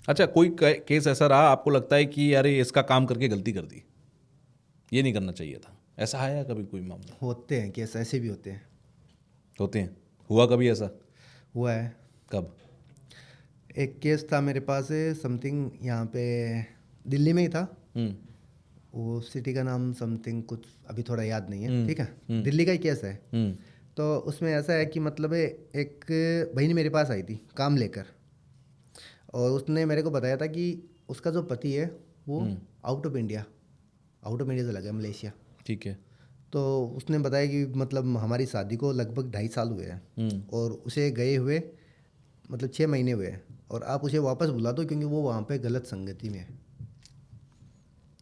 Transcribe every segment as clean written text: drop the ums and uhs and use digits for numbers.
अच्छा, कोई केस ऐसा रहा आपको लगता है कि अरे इसका काम करके गलती कर दी, ये नहीं करना चाहिए था, ऐसा है या कभी कोई मामला? होते हैं केस, ऐसे भी होते हैं। होते हैं, हुआ कभी ऐसा? हुआ है। कब? एक केस था मेरे पास, समथिंग यहाँ पे दिल्ली में ही था। हम्म। वो सिटी का नाम समथिंग कुछ अभी थोड़ा याद नहीं है, ठीक है। हम्म। दिल्ली का ही केस है। हम्म। तो उसमें ऐसा है कि मतलब एक बहन मेरे पास आई थी काम लेकर, और उसने मेरे को बताया था कि उसका जो पति है वो आउट ऑफ इंडिया से लगा है, मलेशिया। ठीक है। तो उसने बताया कि मतलब हमारी शादी को लगभग 2.5 साल हुए हैं, और उसे गए हुए मतलब 6 महीने हुए हैं, और आप उसे वापस बुला दो क्योंकि वो वहाँ पे गलत संगति में है।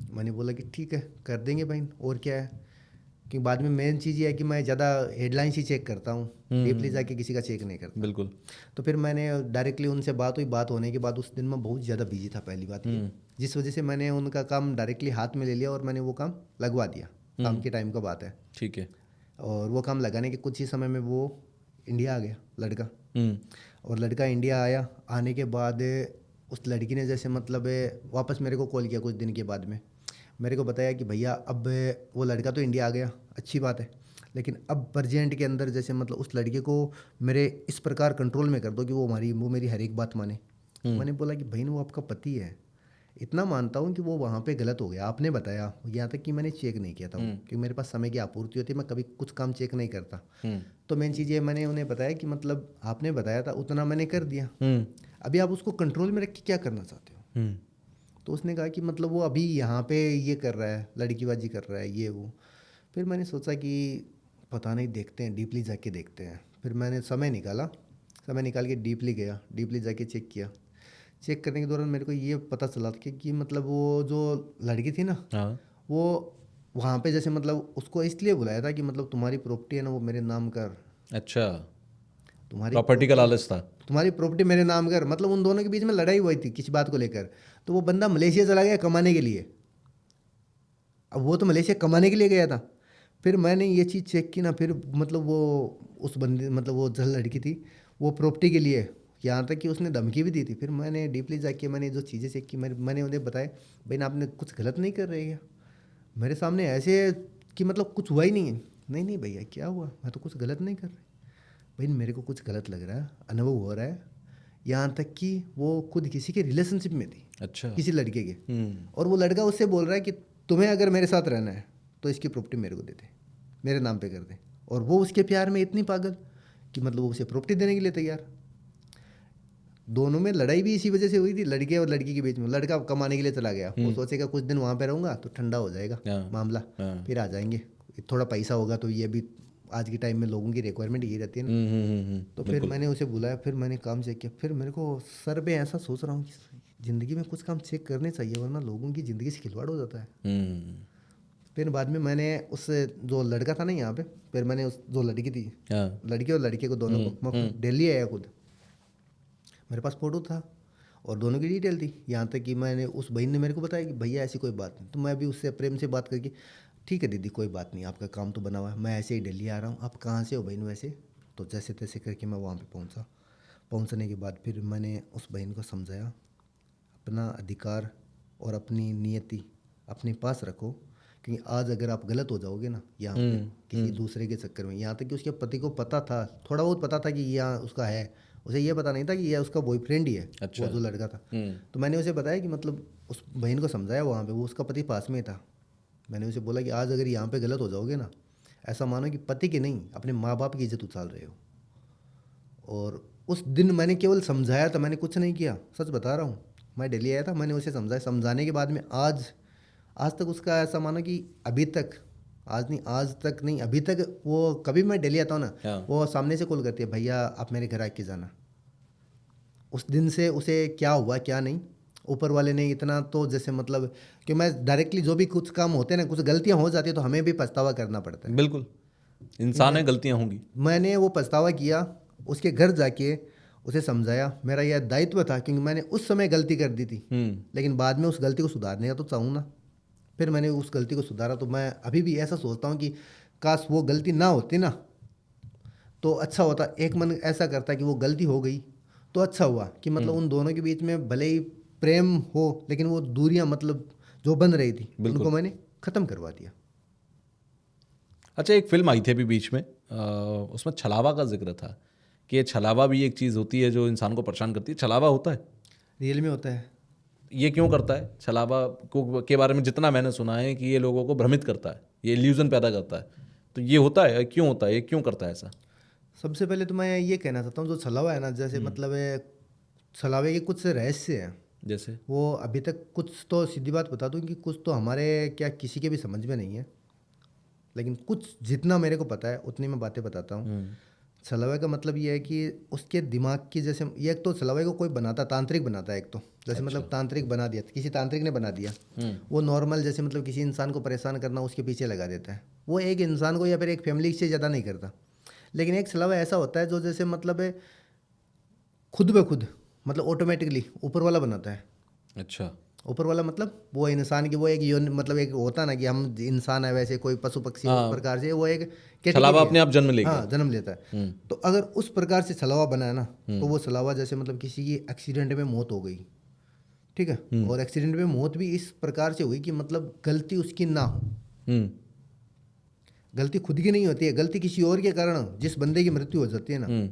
मैंने बोला कि ठीक है कर देंगे बहन, और क्या है। कि बाद में मेन चीज़ ये है कि मैं ज़्यादा हेडलाइंस ही चेक करता हूँ, डीपली जाके किसी का चेक नहीं करता। बिल्कुल। तो फिर मैंने डायरेक्टली उनसे बात हुई, बात होने के बाद उस दिन मैं बहुत ज़्यादा बिजी था, पहली बात ये, जिस वजह से मैंने उनका काम डायरेक्टली हाथ में ले लिया और मैंने वो काम लगवा दिया। काम के टाइम का बात है। ठीक है। और वो काम लगाने के कुछ ही समय में वो इंडिया आ गया लड़का। हम्म। और लड़का इंडिया आया, आने के बाद उस लड़की ने जैसे मतलब वापस मेरे को कॉल किया कुछ दिन के बाद में, मेरे को बताया कि भैया अब वो लड़का तो इंडिया आ गया, अच्छी बात है, लेकिन अब प्रेजेंट के अंदर जैसे मतलब उस लड़के को मेरे इस प्रकार कंट्रोल में कर दो कि वो मेरी हर एक बात माने। मैंने बोला कि भाई वो आपका पति है, इतना मानता हूँ कि वो वहाँ पे गलत हो गया, आपने बताया, यहाँ तक कि मैंने चेक नहीं किया था वो, क्योंकि मेरे पास समय की आपूर्ति होती है, मैं कभी कुछ काम चेक नहीं करता। तो मेन चीज़ ये मैंने उन्हें बताया कि मतलब आपने बताया था उतना मैंने कर दिया, अभी आप उसको कंट्रोल में रख के क्या करना चाहते हो। तो उसने कहा कि मतलब वो अभी यहाँ पे ये कर रहा है, लड़कीबाजी कर रहा है, ये वो। फिर मैंने सोचा कि पता नहीं, देखते हैं, डीपली जाके देखते हैं। फिर मैंने समय निकाल के डीपली गया, डीपली जाके चेक किया। चेक करने के दौरान मेरे को ये पता चला कि मतलब वो जो लड़की थी ना, हाँ। वो वहाँ पे जैसे मतलब उसको इसलिए बुलाया था कि मतलब तुम्हारी प्रॉपर्टी है ना वो मेरे नाम कर, अच्छा, तुम्हारी प्रॉपर्टी का प्रॉपर्टी लालच था। तुम्हारी प्रॉपर्टी मेरे नाम कर, मतलब उन दोनों के बीच में लड़ाई हुई थी किसी बात को लेकर। तो वो बंदा मलेशिया चला गया कमाने के लिए, अब वो तो मलेशिया कमाने के लिए गया था। फिर मैंने ये चीज़ चेक की ना, फिर मतलब वो उस बंदे मतलब वो जो लड़की थी वो प्रॉपर्टी के लिए, यहाँ तक कि उसने धमकी भी दी थी। फिर मैंने डीपली जाके मैंने जो चीज़ें चेक की, मैंने उन्हें बताया भाई ना आपने कुछ गलत नहीं कर रहे क्या, मेरे सामने ऐसे कि मतलब कुछ हुआ ही नहीं है। नहीं नहीं भैया क्या हुआ, मैं तो कुछ गलत नहीं कर रही। भाई मेरे को कुछ गलत लग रहा है, अनुभव हो रहा है। यहाँ तक कि वो खुद किसी के रिलेशनशिप में थी, अच्छा। किसी लड़के के, और वो लड़का उससे बोल रहा है कि तुम्हें अगर मेरे साथ रहना है तो इसकी प्रॉपर्टी मेरे को दे दे, मेरे नाम पे कर दे। और वो उसके प्यार में इतनी पागल कि मतलब वो उसे प्रॉपर्टी देने के लिए तैयार। दोनों में लड़ाई भी इसी वजह से हुई थी, लड़के और लड़की के बीच में। लड़का कमाने के लिए चला गया, वो सोचेगा कुछ दिन वहाँ पे रहूँगा तो ठंडा हो जाएगा हाँ। मामला, हाँ। फिर आ जाएंगे, थोड़ा पैसा होगा। तो ये भी आज के टाइम में लोगों की रिक्वायरमेंट यही रहती है ना। तो फिर बिल्कुल। मैंने उसे बुलाया, फिर मैंने काम चेक किया। फिर मेरे को सर पे ऐसा सोच रहा हूँ कि ज़िंदगी में कुछ काम चेक करने चाहिए, वरना लोगों की ज़िंदगी से खिलवाड़ हो जाता है। फिर बाद में मैंने उस जो लड़का था ना यहाँ पे, फिर मैंने उस जो लड़की थी, हाँ। लड़की और लड़के को दोनों को मैं दिल्ली आया खुद, मेरे पास फ़ोटो था और दोनों की डिटेल थी। यहाँ तक कि मैंने उस बहन ने मेरे को बताया कि भैया ऐसी कोई बात नहीं। तो मैं भी उससे प्रेम से बात करके, ठीक है दीदी कोई बात नहीं, आपका काम तो बना हुआ है, मैं ऐसे ही दिल्ली आ रहा हूँ, आप कहाँ से हो बहन वैसे। तो जैसे तैसे करके मैं वहाँ पे पहुँचा। पहुँचने के बाद फिर मैंने उस बहन को समझाया, अपना अधिकार और अपनी नियति अपने पास रखो, क्योंकि आज अगर आप गलत हो जाओगे ना यहाँ पे किसी दूसरे के चक्कर में, यहाँ तक कि उसके पति को पता था, थोड़ा बहुत पता था कि यहाँ उसका है, उसे ये पता नहीं था कि यह उसका बॉयफ्रेंड ही है। अच्छा। वो जो लड़का था। तो मैंने उसे बताया कि मतलब उस बहन को समझाया वहाँ पे, वो उसका पति पास में ही था। मैंने उसे बोला कि आज अगर यहाँ पे गलत हो जाओगे ना, ऐसा मानो कि पति की नहीं अपने माँ बाप की इज्जत उछाल रहे हो। और उस दिन मैंने केवल समझाया था, मैंने कुछ नहीं किया, सच बता रहा हूँ। मैं दिल्ली आया था, मैंने उसे समझाया, समझाने के बाद में आज तक उसका ऐसा मानो कि अभी तक, आज तक नहीं अभी तक, वो कभी मैं दिल्ली आता हूँ ना, हाँ। वो सामने से कॉल करती है, भैया आप मेरे घर आके जाना। उस दिन से उसे क्या हुआ क्या नहीं, ऊपर वाले ने इतना तो जैसे मतलब कि मैं डायरेक्टली जो भी कुछ काम होते हैं ना, कुछ गलतियाँ हो जाती है तो हमें भी पछतावा करना पड़ता है। बिल्कुल, इंसान है, गलतियां होंगी। मैंने वो पछतावा किया, उसके घर जाके उसे समझाया, मेरा यह दायित्व था क्योंकि मैंने उस समय गलती कर दी थी, लेकिन बाद में उस गलती को सुधारने का तो चाहूँ ना। फिर मैंने उस गलती को सुधारा। तो मैं अभी भी ऐसा सोचता हूँ कि काश वो गलती ना होती ना तो अच्छा होता। एक मन ऐसा करता कि वो गलती हो गई तो अच्छा हुआ कि मतलब उन दोनों के बीच में भले ही प्रेम हो, लेकिन वो दूरियां मतलब जो बन रही थी उनको मैंने ख़त्म करवा दिया। अच्छा, एक फिल्म आई थी अभी बीच में, उसमें छलावा का जिक्र था कि ये छलावा भी एक चीज़ होती है जो इंसान को परेशान करती है। छलावा होता है? रियल में होता है। ये क्यों करता है? छलावा को के बारे में जितना मैंने सुना है कि ये लोगों को भ्रमित करता है, ये इल्यूजन पैदा करता है। तो ये होता है, क्यों होता है, ये क्यों करता है ऐसा? सबसे पहले तो मैं ये कहना चाहता हूँ, जो छलावा है ना, जैसे मतलब छलावे के कुछ रहस्य हैं, जैसे वो अभी तक कुछ तो सीधी बात बता दूं कि कुछ तो हमारे क्या किसी के भी समझ में नहीं है, लेकिन कुछ जितना मेरे को पता है उतनी मैं बातें बताता हूँ। छलावे का मतलब ये है कि उसके दिमाग की, जैसे ये एक तो छलावे को कोई बनाता, तांत्रिक बनाता है एक तो, जैसे मतलब तांत्रिक बना दिया, किसी तांत्रिक ने बना दिया, वो नॉर्मल जैसे मतलब किसी इंसान को परेशान करना उसके पीछे लगा देता है, वो एक इंसान को या फिर एक फैमिली से ज़्यादा नहीं करता। लेकिन एक छलावा ऐसा होता है जो जैसे मतलब है खुद ब खुद मतलब ऑटोमेटिकली ऊपर वाला बनाता है। अच्छा, ऊपर वाला मतलब वो इंसान की वो एक मतलब एक होता है ना कि हम इंसान है वैसे कोई पशु पक्षी उस प्रकार से वो एक छलावा कैटेगरी अपने आप जन्म ले है। गया। हाँ, जन्म लेता है। तो अगर उस प्रकार से छलावा बना है ना, तो वो छलावा जैसे मतलब किसी की एक्सीडेंट में मौत हो गई, ठीक है, और एक्सीडेंट में मौत भी इस प्रकार से हुई कि मतलब गलती उसकी ना हो, हम्म, गलती खुद की नहीं होती है, गलती किसी और के कारण जिस बंदे की मृत्यु हो जाती है ना,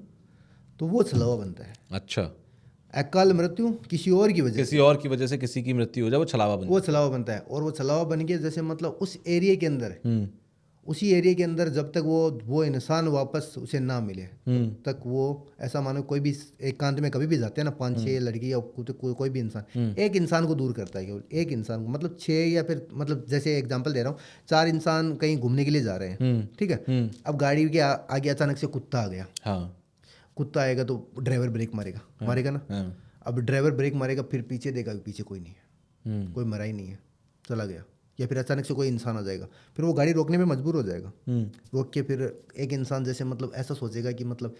तो वो छलावा बनता है। अच्छा, अकाल मृत्यु किसी और की वजह किसी और की वजह से किसी की मृत्यु हो जाए वो छलावा बन वो छलावा बनता है। और वो छलावा बन के जैसे मतलब उस एरिया के अंदर, जाए। उसी एरिया के अंदर जब तक वो इंसान वापस उसे ना मिले तब तक वो, ऐसा मानो कोई भी एकांत में कभी भी जाते हैं ना, 5-6 लड़की या कोई भी इंसान एक इंसान को दूर करता है, केवल एक इंसान को, मतलब 6 या फिर मतलब जैसे एग्जांपल दे रहा हूँ, 4 इंसान कहीं घूमने के लिए जा रहे हैं, ठीक है, अब गाड़ी के आगे अचानक से कुत्ता आ गया। हाँ, कुत्ता आएगा तो ड्राइवर ब्रेक मारेगा, मारेगा ना। हाँ, अब ड्राइवर ब्रेक मारेगा, फिर पीछे देखा, पीछे कोई नहीं है, कोई मरा ही नहीं है, चला गया। या फिर अचानक से कोई इंसान आ जाएगा, फिर वो गाड़ी रोकने में मजबूर हो जाएगा। रोक के फिर एक इंसान जैसे मतलब ऐसा सोचेगा कि मतलब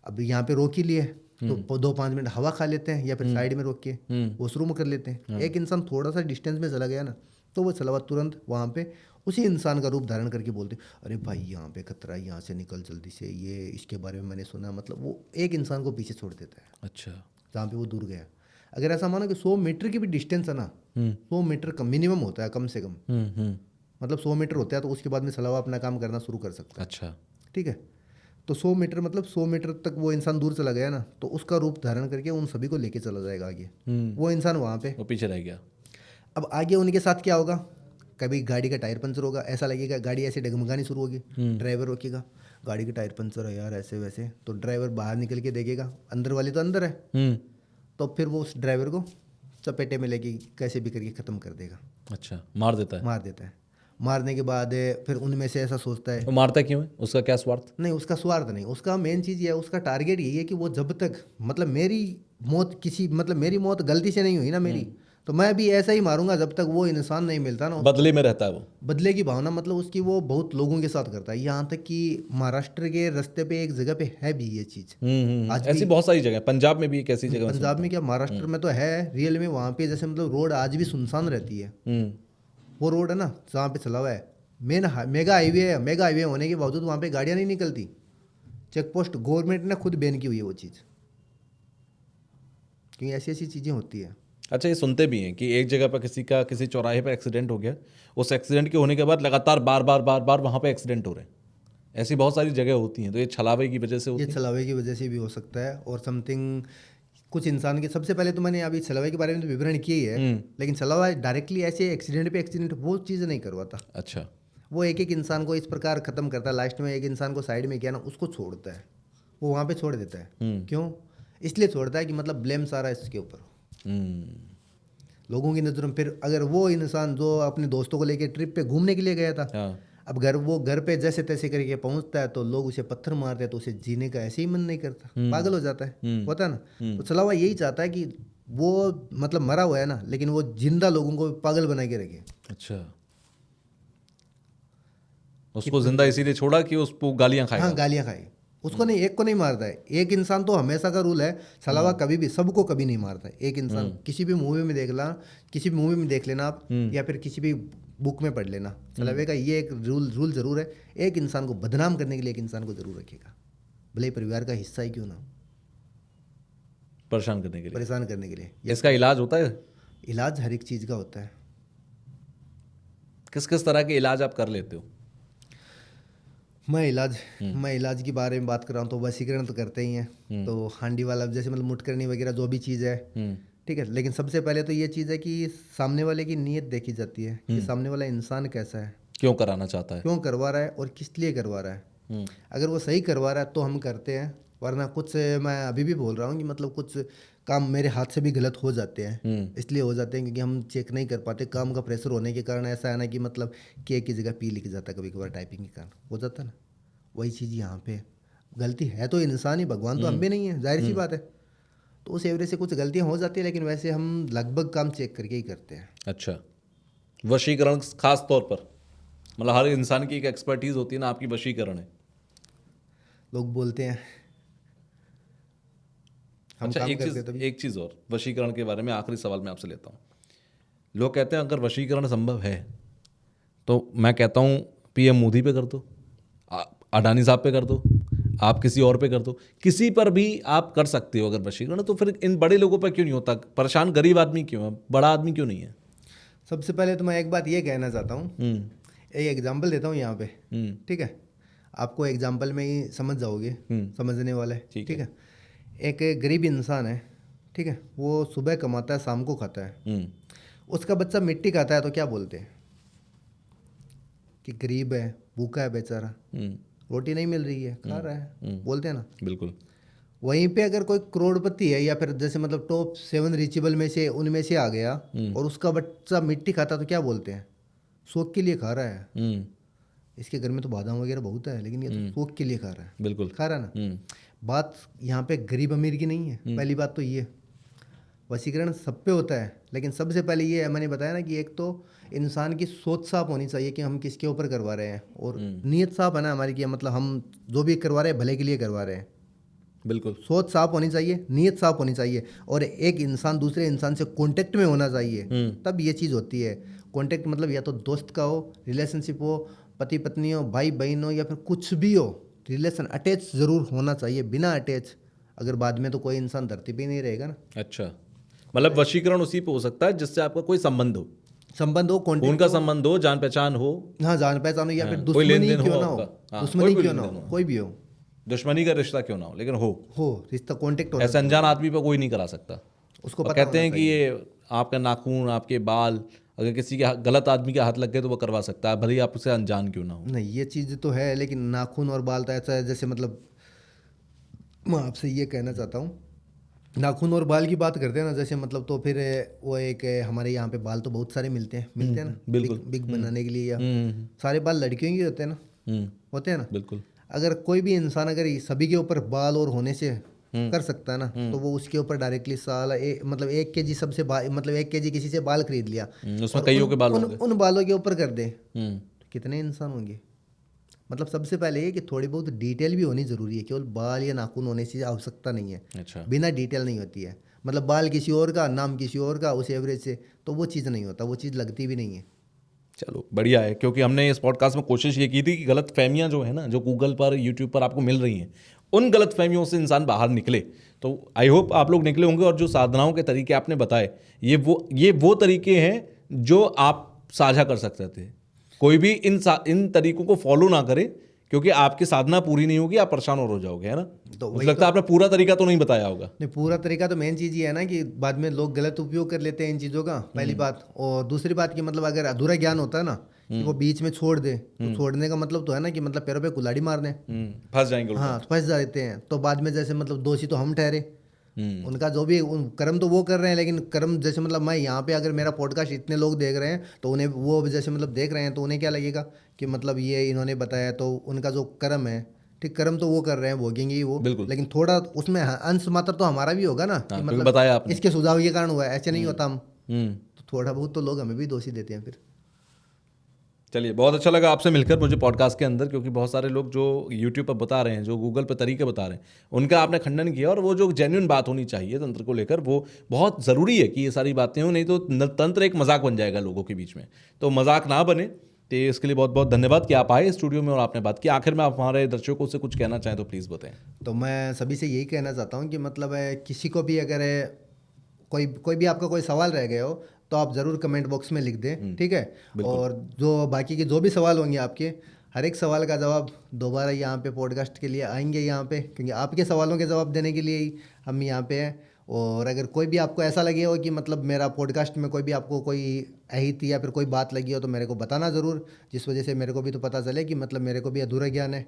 अब यहाँ पे रोक ही लिए तो 2-5 मिनट हवा खा लेते हैं, या फिर साइड में रोक के वॉशरूम कर लेते हैं। एक इंसान थोड़ा सा डिस्टेंस में चला गया ना, तो वो छलावा तुरंत वहाँ पे उसी इंसान का रूप धारण करके बोलते, अरे भाई यहाँ पे खतरा है, यहाँ से निकल जल्दी से, ये इसके बारे में मैंने सुना, मतलब वो एक इंसान को पीछे छोड़ देता है अच्छा, जहाँ पे वो दूर गया। अगर ऐसा मानो कि 100 मीटर की भी डिस्टेंस है ना, 100 मीटर का मिनिमम होता है कम से कम, मतलब 100 मीटर होता है, तो उसके बाद में छलावा अपना काम करना शुरू कर सकता है। अच्छा, ठीक है, तो 100 मीटर मतलब 100 मीटर तक वो इंसान दूर चला गया ना, तो उसका रूप धारण करके उन सभी को लेके चला जाएगा आगे। वो इंसान वहाँ पे, वो पीछे रह गया। अब आगे उनके साथ क्या होगा, कभी गाड़ी का टायर पंचर होगा, ऐसा लगेगा गाड़ी ऐसे डगमगानी शुरू होगी, ड्राइवर रोकेगा, गाड़ी का टायर पंचर है यार ऐसे वैसे, तो ड्राइवर बाहर निकल के देखेगा, अंदर वाले तो अंदर है, तो फिर वो उस ड्राइवर को चपेटे में लेके कैसे भी करके ख़त्म कर देगा। अच्छा, मार देता है। मार देता है। मारने के बाद फिर उनमें से ऐसा सोचता है, वो मारता क्यों है, उसका क्या स्वार्थ? नहीं उसका स्वार्थ नहीं, उसका मेन चीज़ ये है, उसका टारगेट यही है कि वो जब तक मतलब मेरी मौत किसी मतलब मेरी मौत गलती से नहीं हुई ना मेरी, तो मैं भी ऐसा ही मारूंगा जब तक वो इंसान नहीं मिलता ना। बदले में रहता है वो। बदले की भावना मतलब उसकी वो बहुत लोगों के साथ करता है, यहाँ तक कि महाराष्ट्र के रास्ते पे एक जगह पे है भी ये चीज़। आज ऐसी बहुत सारी जगह, पंजाब में भी एक ऐसी जगह पंजाब में क्या महाराष्ट्र में तो है रियल में, वहाँ पे जैसे मतलब रोड आज भी सुनसान रहती है। वो रोड है ना जहाँ पे चला हुआ है, मेगा हाईवे है, मेगा हाईवे होने के बावजूद वहाँ पे गाड़ियाँ नहीं निकलती। चेक पोस्ट गवर्नमेंट ने खुद बैन की हुई है वो चीज़, क्योंकि ऐसी ऐसी चीज़ें होती है। अच्छा, ये सुनते भी हैं कि एक जगह पर किसी चौराहे पर एक्सीडेंट हो गया, उस एक्सीडेंट के होने के बाद लगातार बार बार बार बार वहाँ पे एक्सीडेंट हो रहे हैं। ऐसी बहुत सारी जगह होती हैं, तो ये छलावे की वजह से होती ये है। छलावे की वजह से भी हो सकता है, और समथिंग कुछ इंसान के, सबसे पहले तो मैंने अभी छलावे के बारे में तो विवरण किया ही है, लेकिन छलावा डायरेक्टली ऐसे एक्सीडेंट पे एक्सीडेंट वो चीज़ नहीं करवाता। अच्छा, वो एक एक इंसान को इस प्रकार ख़त्म करता है, लास्ट में एक इंसान को साइड में किया ना उसको छोड़ता है, वो वहाँ पे छोड़ देता है। क्यों? इसलिए छोड़ता है कि मतलब ब्लेम सारा इसके ऊपर हो, लोगों की नज़रों में। फिर अगर वो इंसान जो अपने दोस्तों को लेके ट्रिप पे घूमने के लिए गया था, हाँ, अब वो घर पे जैसे तैसे करके पहुंचता है, तो लोग उसे पत्थर मारते हैं, तो उसे जीने का ऐसे ही मन नहीं करता, पागल हो जाता है, होता है ना। तो छलावा यही चाहता है कि वो मतलब मरा हुआ है ना, लेकिन वो जिंदा लोगों को पागल बना के रखे। अच्छा, उसको जिंदा इसीलिए छोड़ा कि उसको गालियाँ खाएगा। हाँ, गालियाँ खाए, उसको नहीं, एक को नहीं मारता है। एक इंसान तो हमेशा का रूल है, छलावा कभी भी सबको कभी नहीं मारता है। एक इंसान किसी भी मूवी में देख लेना आप, या फिर किसी भी बुक में पढ़ लेना, छलावे का ये एक रूल जरूर है, एक इंसान को बदनाम करने के लिए एक इंसान को जरूर रखेगा, भले ही परिवार का हिस्सा ही क्यों ना, परेशान करने के लिए। परेशान करने के लिए। इसका इलाज होता है? इलाज हर एक चीज़ का होता है। किस किस तरह के इलाज आप कर लेते हो? मैं इलाज के बारे में बात कर रहा हूँ तो वशीकरण तो करते ही हैं। तो हांडी वाला जैसे मतलब मुटकरनी वगैरह जो भी चीज़ है, ठीक है। लेकिन सबसे पहले तो ये चीज़ है कि सामने वाले की नीयत देखी जाती है कि सामने वाला इंसान कैसा है, क्यों कराना चाहता है? क्यों करवा रहा है और किस लिए करवा रहा है। अगर वो सही करवा रहा है तो हम करते हैं, वरना कुछ मैं अभी भी बोल रहा हूँ कि मतलब कुछ काम मेरे हाथ से भी गलत हो जाते हैं। इसलिए हो जाते हैं क्योंकि हम चेक नहीं कर पाते, काम का प्रेशर होने के कारण ऐसा है ना कि मतलब के की जगह पी लिख जाता है, कभी कभार टाइपिंग के कारण हो जाता है ना। वही चीज़ यहाँ पे गलती है तो इंसान ही, भगवान तो हम भी नहीं है, जाहिर सी बात है। तो उस एवरेज से कुछ गलतियाँ हो जाती है, लेकिन वैसे हम लगभग काम चेक करके ही करते हैं। अच्छा, वशीकरण खास तौर पर मतलब हर इंसान की एक एक्सपर्टीज होती है ना, आपकी वशीकरण है। लोग बोलते हैं हम अच्छा, काम एक करते चीज़ तभी। एक चीज़ और वशीकरण के बारे में आखिरी सवाल मैं आपसे लेता हूँ। लोग कहते हैं अगर वशीकरण संभव है तो मैं कहता हूँ पीएम मोदी पे कर दो, अडानी साहब पे कर दो, आप किसी और पे कर दो, किसी पर भी आप कर सकते हो अगर वशीकरण। तो फिर इन बड़े लोगों पर क्यों नहीं होता? परेशान गरीब आदमी क्यों है, बड़ा आदमी क्यों नहीं है? सबसे पहले तो मैं एक बात ये कहना चाहता हूँ, एक एग्जाम्पल देता हूँ यहाँ पे, ठीक है। आपको एग्जाम्पल में ही समझ जाओगे, समझने वाला है, ठीक है। एक गरीब इंसान है, ठीक है, वो सुबह कमाता है, शाम को खाता है। उसका बच्चा मिट्टी खाता है तो क्या बोलते हैं कि गरीब है, भूखा है बेचारा, रोटी नहीं मिल रही है, खा रहा है, बोलते हैं ना। बिल्कुल। वहीं पे अगर कोई करोड़पति है या फिर जैसे मतलब टॉप 7 रिचेबल में से उनमें से आ गया और उसका बच्चा मिट्टी खाता तो क्या बोलते हैं? शौक के लिए खा रहा है, इसके घर में तो बादाम वगैरह बहुत है, लेकिन ये तो शौक के लिए खा रहा है। बिल्कुल खा रहा है ना। बात यहाँ पे गरीब अमीर की नहीं है, पहली बात तो ये। वशीकरण सब पे होता है, लेकिन सबसे पहले ये मैंने बताया ना कि एक तो इंसान की सोच साफ होनी चाहिए कि हम किसके ऊपर करवा रहे हैं, और नीयत साफ है ना हमारी कि मतलब हम जो भी करवा रहे हैं भले के लिए करवा रहे हैं। बिल्कुल। सोच साफ होनी चाहिए, नीयत साफ होनी चाहिए, और एक इंसान दूसरे इंसान से कांटेक्ट में होना चाहिए, तब ये चीज़ होती है। कांटेक्ट मतलब या तो दोस्त का हो, रिलेशनशिप हो, पति पत्नी हो, भाई बहन हो, या फिर कुछ भी हो, रिलेशन अटैच ज़रूर होना चाहिए। बिना अटैच अगर बाद में तो कोई इंसान धरती पे नहीं रहेगा ना। अच्छा, मतलब वशीकरण उसी पे हो सकता है जिससे आपका कोई संबंध हो, संबंध हो, खून कांटेक्ट का हो, संबंध हो, जान पहचान हो। हाँ जान पहचान हो, या फिर कोई दुश्मनी लेन-देन क्यों हो ना हो, आपका। हाँ, दुश्मनी कोई क्यों ना लेन-देन हो, कोई भी हो, दुश्मनी का रिश्ता क्यों ना हो, लेकिन हो रिश्ता कांटेक्ट होना ऐसे अनजान आदमी पे कोई नहीं करा सकता। उसको और पता कहते होना हैं कि चाहिए। ये आपका नाखून, आपके बाल अगर किसी के गलत आदमी के हाथ लग गए तो वो करवा सकता है, भले ही आप उसे अनजान क्यों ना हो। नहीं, ये चीज़ तो है, लेकिन नाखून और बाल तो ऐसा है जैसे मतलब मैं आपसे ये कहना चाहता हूँ, नाखून और बाल की बात करते हैं ना, जैसे मतलब तो फिर वो एक हमारे यहाँ पे बाल तो बहुत सारे मिलते हैं ना, बिल्कुल। बिग बनाने के लिए, या सारे बाल लड़कियों के होते हैं ना, होते हैं ना। बिल्कुल। अगर कोई भी इंसान अगर सभी के ऊपर बाल और होने से कर सकता है ना, तो वो उसके ऊपर डायरेक्टली मतलब 1 kg सबसे मतलब 1 kg किसी से बाल खरीद लिया उसमें और कईयों के बाल होंगे। उन बालों के ऊपर कर दे, तो कितने इंसान होंगे। मतलब सबसे पहले ये कि थोड़ी बहुत डिटेल भी होनी ज़रूरी है, केवल बाल या नाखून होने से आवश्यकता नहीं है। अच्छा। बिना डिटेल नहीं होती है, मतलब बाल किसी और का, नाम किसी और का, उस एवरेज से, तो वो चीज़ नहीं होता, वो चीज़ लगती भी नहीं है। चलो बढ़िया है, क्योंकि हमने इस पॉडकास्ट में कोशिश ये की थी कि गलत फहमियाँ जो है ना, जो गूगल पर यूट्यूब पर आपको मिल रही हैं, उन गलत फहमियों से इंसान बाहर निकले। तो आई होप आप लोग निकले होंगे, और जो साधनाओं के तरीके आपने बताए ये वो तरीके हैं जो आप साझा कर सकते थे। कोई भी इन तरीकों को फॉलो ना करे, क्योंकि आपकी साधना पूरी नहीं होगी, आप परेशान और हो जाओगे, है ना। तो मुझे लगता है आपने पूरा तरीका तो नहीं बताया होगा। नहीं, पूरा तरीका तो मेन चीज़ ये है ना कि बाद में लोग गलत उपयोग कर लेते हैं इन चीज़ों का, पहली बात। और दूसरी बात कि मतलब अगर अधूरा ज्ञान होता है ना कि वो बीच में छोड़ दे, तो छोड़ने का मतलब तो है ना कि मतलब पैरों पे कुल्हाड़ी मार दें, फंस जाएंगे। हाँ फंस जाते हैं। तो बाद में जैसे मतलब दोषी तो हम ठहरे, उनका जो भी कर्म तो वो कर रहे हैं, लेकिन कर्म जैसे मतलब मैं यहाँ पे अगर मेरा पॉडकास्ट इतने लोग देख रहे हैं तो उन्हें वो जैसे मतलब देख रहे हैं तो उन्हें क्या लगेगा कि मतलब ये इन्होंने बताया, तो उनका जो कर्म है, ठीक, कर्म तो वो कर रहे हैं, भोगेंगे ही वो, लेकिन थोड़ा उसमें अंश मात्र तो हमारा भी होगा ना, कि मतलब बताया आपने इसके सुझाव के कारण हुआ है, ऐसे नहीं होता हम, तो थोड़ा बहुत तो लोग हमें भी दोषी देते हैं फिर। चलिए, बहुत अच्छा लगा आपसे मिलकर मुझे पॉडकास्ट के अंदर, क्योंकि बहुत सारे लोग जो यूट्यूब पर बता रहे हैं, जो गूगल पर तरीके बता रहे हैं, उनका आपने खंडन किया, और वो जो जेन्युइन बात होनी चाहिए तंत्र को लेकर, वो बहुत ज़रूरी है कि ये सारी बातें हों, नहीं तो तंत्र एक मजाक बन जाएगा लोगों के बीच में। तो मजाक ना बने, तो इसके लिए बहुत बहुत धन्यवाद कि आप आए स्टूडियो में और आपने बात की। आखिर में आप हमारे दर्शकों से कुछ कहना चाहें तो प्लीज़ बताएं। तो मैं सभी से यही कहना चाहता हूँ कि मतलब किसी को भी अगर कोई भी आपका कोई सवाल रह गया हो तो आप ज़रूर कमेंट बॉक्स में लिख दें, ठीक है। और जो बाकी के जो भी सवाल होंगे आपके, हर एक सवाल का जवाब दोबारा यहाँ पे पॉडकास्ट के लिए आएंगे यहाँ पे, क्योंकि आपके सवालों के जवाब देने के लिए ही हम यहाँ पे हैं। और अगर कोई भी आपको ऐसा लगे हो कि मतलब मेरा पॉडकास्ट में कोई भी आपको कोई अहित या फिर कोई बात लगी हो तो मेरे को बताना ज़रूर, जिस वजह से मेरे को भी तो पता चले कि मतलब मेरे को भी अधूरा ज्ञान है।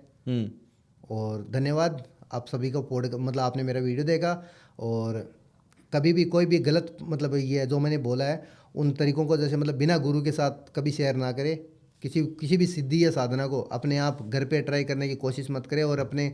और धन्यवाद आप सभी को मतलब आपने मेरा वीडियो देखा। और कभी भी कोई भी गलत मतलब ये जो मैंने बोला है उन तरीकों को जैसे मतलब बिना गुरु के साथ कभी शेयर ना करें। किसी भी सिद्धि या साधना को अपने आप घर पे ट्राई करने की कोशिश मत करें। और अपने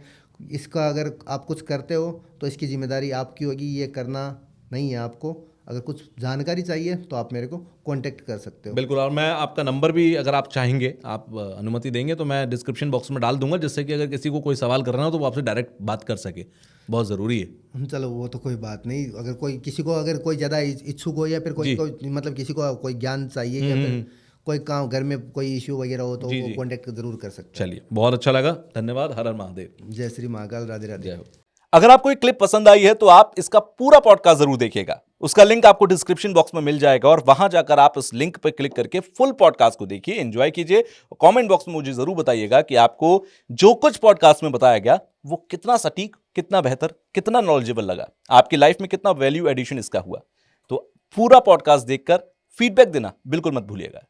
इसका अगर आप कुछ करते हो तो इसकी जिम्मेदारी आपकी होगी, ये करना नहीं है आपको। अगर कुछ जानकारी चाहिए तो आप मेरे को कांटेक्ट कर सकते हो। बिल्कुल, और मैं आपका नंबर भी अगर आप चाहेंगे, आप अनुमति देंगे तो मैं डिस्क्रिप्शन बॉक्स में डाल दूंगा, जिससे कि अगर किसी को कोई सवाल करना हो तो वो आपसे डायरेक्ट बात कर सके। बहुत ज़रूरी है। चलो वो तो कोई बात नहीं, अगर कोई किसी को अगर कोई ज़्यादा इच्छुक हो या फिर कोई मतलब किसी को कोई ज्ञान चाहिए या फिर कोई काम घर में कोई इश्यू वगैरह हो तो वो कांटेक्ट जरूर कर सकते हैं। चलिए, बहुत अच्छा लगा, धन्यवाद। हर हर महादेव। जय श्री महाकाल, राधे राधे। जय हो। अगर आपको ये क्लिप पसंद आई है तो आप इसका पूरा पॉडकास्ट जरूर देखिएगा। उसका लिंक आपको डिस्क्रिप्शन बॉक्स में मिल जाएगा और वहां जाकर आप उस लिंक पर क्लिक करके फुल पॉडकास्ट को देखिए, एंजॉय कीजिए। कमेंट बॉक्स में मुझे जरूर बताइएगा कि आपको जो कुछ पॉडकास्ट में बताया गया वो कितना सटीक, कितना बेहतर, कितना नॉलेजेबल लगा, आपकी लाइफ में कितना वैल्यू एडिशन इसका हुआ। तो पूरा पॉडकास्ट देखकर फीडबैक देना बिल्कुल मत भूलिएगा।